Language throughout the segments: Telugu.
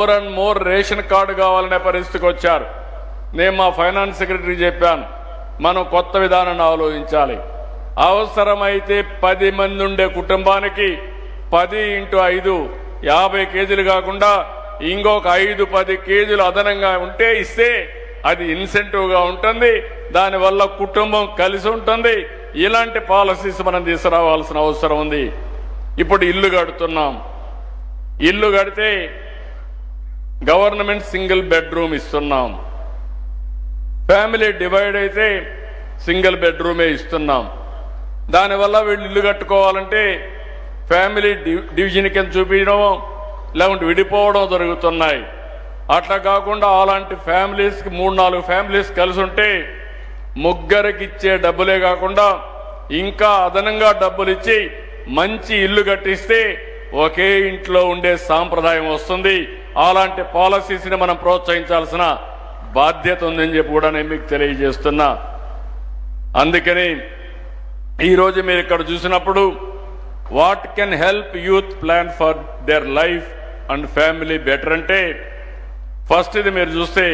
More and more ration card కావాలనే పరిస్థితికి వచ్చారు. నేను మా ఫైనాన్స్ సెక్రటరీ చెప్పాను, మనం కొత్త విధానాన్ని ఆలోచించాలి. అవసరమైతే 10 మంది ఉండే కుటుంబానికి 10 × 5 50 కేజీలు కాకుండా ఇంకొక 5-10 కేజీలు అదనంగా ఉంటే ఇస్తే అది ఇన్సెంటివ్గా ఉంటుంది. దానివల్ల కుటుంబం కలిసి ఉంటుంది. ఇలాంటి పాలసీస్ మనం తీసుకురావాల్సిన అవసరం ఉంది. ఇప్పుడు ఇల్లు కడుతున్నాం. ఇల్లు కడితే గవర్నమెంట్ సింగిల్ బెడ్రూమ్ ఇస్తున్నాం. ఫ్యామిలీ డివైడ్ అయితే సింగిల్ బెడ్రూమే ఇస్తున్నాం. దానివల్ల వీళ్ళు ఇల్లు కట్టుకోవాలంటే ఫ్యామిలీ డివిజన్ కింద చూపించడం లేకుంటే విడిపోవడం జరుగుతున్నాయి. అట్లా కాకుండా అలాంటి ఫ్యామిలీస్కి 3-4 ఫ్యామిలీస్ కలిసి ఉంటే ముగ్గురికి ఇచ్చే డబ్బులే కాకుండా ఇంకా అదనంగా డబ్బులు ఇచ్చి మంచి ఇల్లు కట్టిస్తే ఒకే ఇంట్లో ఉండే సాంప్రదాయం వస్తుంది. అలాంటి పాలసీస్ని మనం ప్రోత్సహించాల్సిన బాధ్యత ఉందని చెప్పి కూడా నేను మీకు తెలియజేస్తున్నా. అందుకని ఈరోజు మీరు ఇక్కడ చూసినప్పుడు what can help youth plan for their life and family better అంటే ఫస్ట్ ఇది మీరు చూస్తే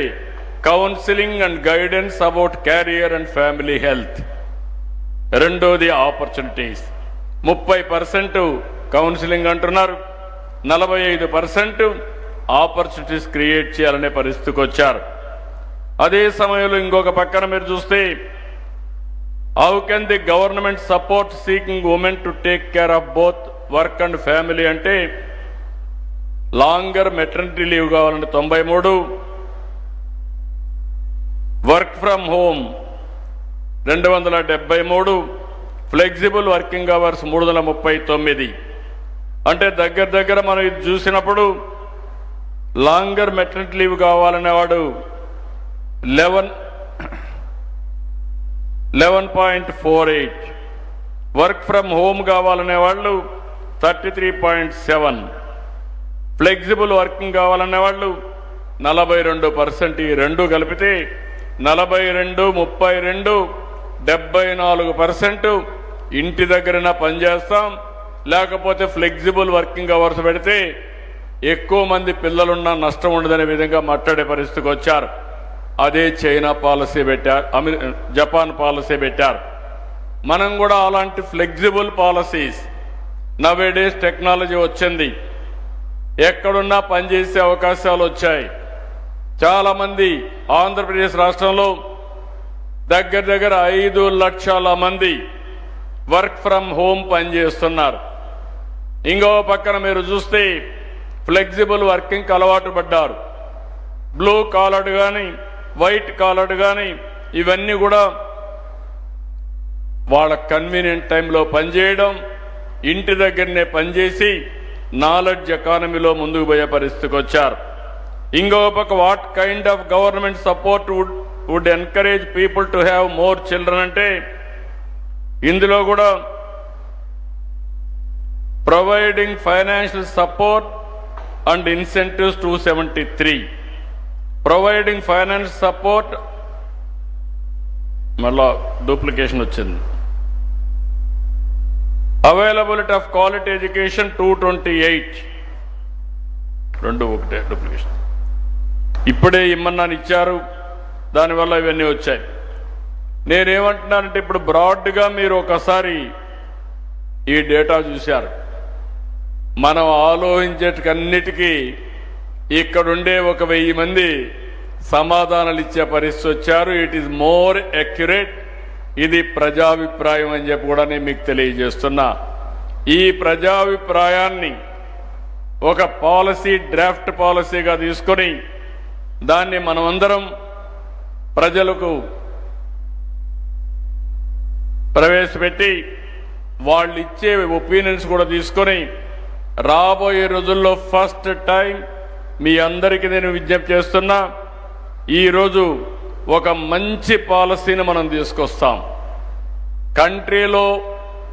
counselling and guidance about carrier and family health. రెండోది ఆపర్చునిటీస్. 30% కౌన్సిలింగ్ అంటున్నారు, 45% ఆపర్చునిటీస్ క్రియేట్ చేయాలనే పరిస్థితికి వచ్చారు. అదే సమయంలో ఇంకొక పక్కన మీరు చూస్తే how can the government support seeking women to take care of both work and family అంటే లాంగర్ మెటర్నిటీ లీవ్ కావాలంటే 93, work from home 273, flexible working hours 339. అంటే దగ్గర మనం ఇది చూసినప్పుడు లాంగర్ మెటర్నిటీ లీవ్ కావాలనేవాడు 11.48, వర్క్ ఫ్రమ్ హోమ్ కావాలనే వాళ్ళు 33.7, ఫ్లెక్సిబుల్ వర్కింగ్ కావాలనే వాళ్ళు 42%. ఈ రెండు కలిపితే 42, 32, 74% ఇంటి దగ్గరైనా పనిచేస్తాం. లేకపోతే ఫ్లెక్సిబుల్ వర్కింగ్ అవర్స్ పెడితే ఎక్కువ మంది పిల్లలున్నా నష్టం ఉండదనే విధంగా మాట్లాడే పరిస్థితికి వచ్చారు. అదే చైనా పాలసీ పెట్టారు, జపాన్ పాలసీ పెట్టారు. మనం కూడా అలాంటి ఫ్లెక్సిబుల్ పాలసీస్, నవేడేస్ టెక్నాలజీ వచ్చింది, ఎక్కడున్నా పనిచేసే అవకాశాలు వచ్చాయి. చాలామంది ఆంధ్రప్రదేశ్ రాష్ట్రంలో దగ్గర 5 లక్షల మంది వర్క్ ఫ్రమ్ హోమ్ పనిచేస్తున్నారు. ఇంకో పక్కన మీరు చూస్తే ఫ్లెక్సిబుల్ వర్కింగ్కి అలవాటు పడ్డారు. బ్లూ కాలర్డ్ కానీ వైట్ కాలర్డ్ కానీ ఇవన్నీ కూడా వాళ్ళ కన్వీనియంట్ టైంలో పనిచేయడం, ఇంటి దగ్గరనే పనిచేసి నాలెడ్జ్ ఎకానమీలో ముందుకు పోయే పరిస్థితికి వచ్చారు. ఇంకో పక్క what kind of government support would encourage people to have more children అంటే ఇందులో కూడా providing financial support and incentives 273, providing finance support మళ్ళా డూప్లికేషన్ వచ్చింది, అవైలబిలిటీ ఆఫ్ క్వాలిటీ ఎడ్యుకేషన్ 228, రెండు ఒకటే డూప్లికేషన్. ఇప్పుడే ఇమ్మన్నాను ఇచ్చారు, దానివల్ల ఇవన్నీ వచ్చాయి. నేనేమంటున్నానంటే ఇప్పుడు బ్రాడ్గా మీరు ఒకసారి ఈ డేటా చూశారు. మనం ఆలోచించేటికన్నిటికీ ఇక్కడుండే 1000 మంది సమాధానాలు ఇచ్చే పరిస్థితి వచ్చారు. It is more accurate. ఇది ప్రజాభిప్రాయం అని చెప్పి కూడా నేను మీకు తెలియజేస్తున్నా. ఈ ప్రజాభిప్రాయాన్ని ఒక పాలసీ, డ్రాఫ్ట్ పాలసీగా తీసుకొని దాన్ని మనమందరం ప్రజలకు ప్రవేశపెట్టి వాళ్ళు ఇచ్చే ఒపీనియన్స్ కూడా తీసుకొని రాబోయే రోజుల్లో ఫస్ట్ టైం మీ అందరికీ నేను విజ్ఞప్తి చేస్తున్నా, ఈరోజు ఒక మంచి పాలసీని మనం తీసుకొస్తాం. కంట్రీలో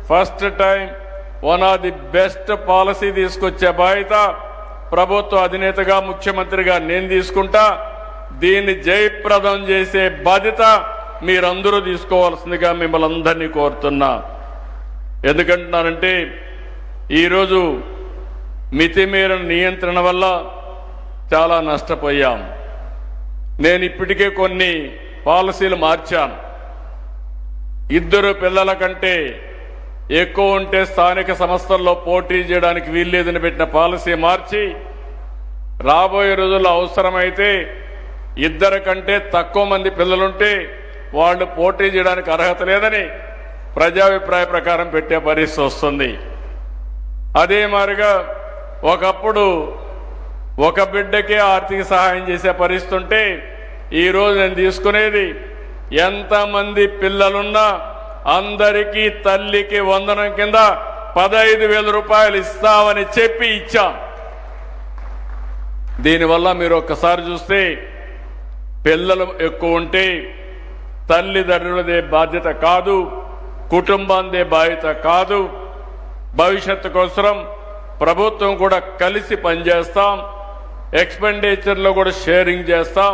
first time one of the best policy తీసుకొచ్చే బాధ్యత ప్రభుత్వ అధినేతగా, ముఖ్యమంత్రిగా నేను తీసుకుంటా. దీన్ని జయప్రదం చేసే బాధ్యత మీరందరూ తీసుకోవాల్సిందిగా మిమ్మల్ని అందరినీ కోరుతున్నా. ఎందుకంటున్నానంటే ఈరోజు మితిమీరిన నియంత్రణ వల్ల చాలా నష్టపోయాం. నేను ఇప్పటికే కొన్ని పాలసీలు మార్చాను. 2 పిల్లల కంటే ఎక్కువ ఉంటే స్థానిక సంస్థల్లో పోటీ చేయడానికి వీల్లేదని పెట్టిన పాలసీ మార్చి రాబోయే రోజుల్లో అవసరమైతే 2 కంటే తక్కువ మంది పిల్లలుంటే వాళ్ళు పోటీ చేయడానికి అర్హత లేదని ప్రజాభిప్రాయ ప్రకారం పెట్టే పరిస్థితి వస్తుంది. అదే మాదిరిగా ఒకప్పుడు ఒక బిడ్డకే ఆర్థిక సహాయం చేసే పరిస్థితి ఉంటే ఈరోజు నేను తీసుకునేది ఎంతమంది పిల్లలున్నా అందరికీ తల్లికి వందనం కింద 15,000 రూపాయలు ఇస్తామని చెప్పి ఇచ్చాం. దీనివల్ల మీరు ఒక్కసారి చూస్తే పిల్లలు ఎక్కువ ఉంటే తల్లిదండ్రులదే బాధ్యత కాదు, కుటుంబందే బాధ్యత కాదు. భవిష్యత్తు కోసం ప్రభుత్వం కూడా కలిసి పనిచేస్తాం, ఎక్స్పెండిచర్లో కూడా షేరింగ్ చేస్తాం.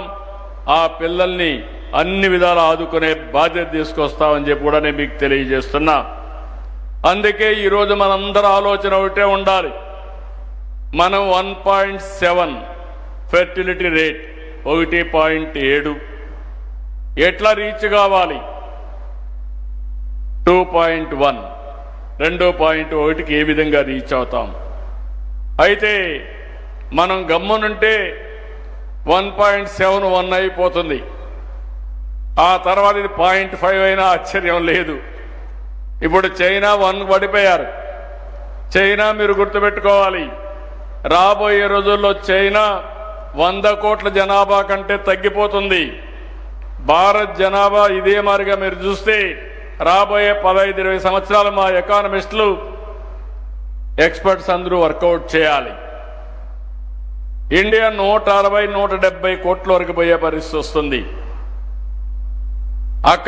ఆ పిల్లల్ని అన్ని విధాలు ఆదుకునే బాధ్యత తీసుకొస్తామని చెప్పి కూడా నేను మీకు తెలియజేస్తున్నా. అందుకే ఈరోజు మనందరి ఆలోచన ఒకటే ఉండాలి. మనం 1.7 ఫెర్టిలిటీ రేట్ 1.7 ఎట్లా రీచ్ కావాలి? 2.1 2.1కి ఏ విధంగా రీచ్ అవుతాం? అయితే మనం గమ్మునుంటే 1.71 అయిపోతుంది. ఆ తర్వాత ఇది 0.5 అయినా ఆశ్చర్యం లేదు. ఇప్పుడు చైనా 1 పడిపోయారు. చైనా మీరు గుర్తుపెట్టుకోవాలి, రాబోయే రోజుల్లో చైనా 100 కోట్ల జనాభా కంటే తగ్గిపోతుంది. భారత్ జనాభా ఇదే మాదిరిగా మీరు చూస్తే రాబోయే 15-20 సంవత్సరాలు మా ఎకానమిస్టులు ఎక్స్పర్ట్స్ అందరూ వర్కౌట్ చేయాలి. ఇండియా 160-170 కోట్ల వరకు పోయే పరిస్థితి వస్తుంది. అక్కడ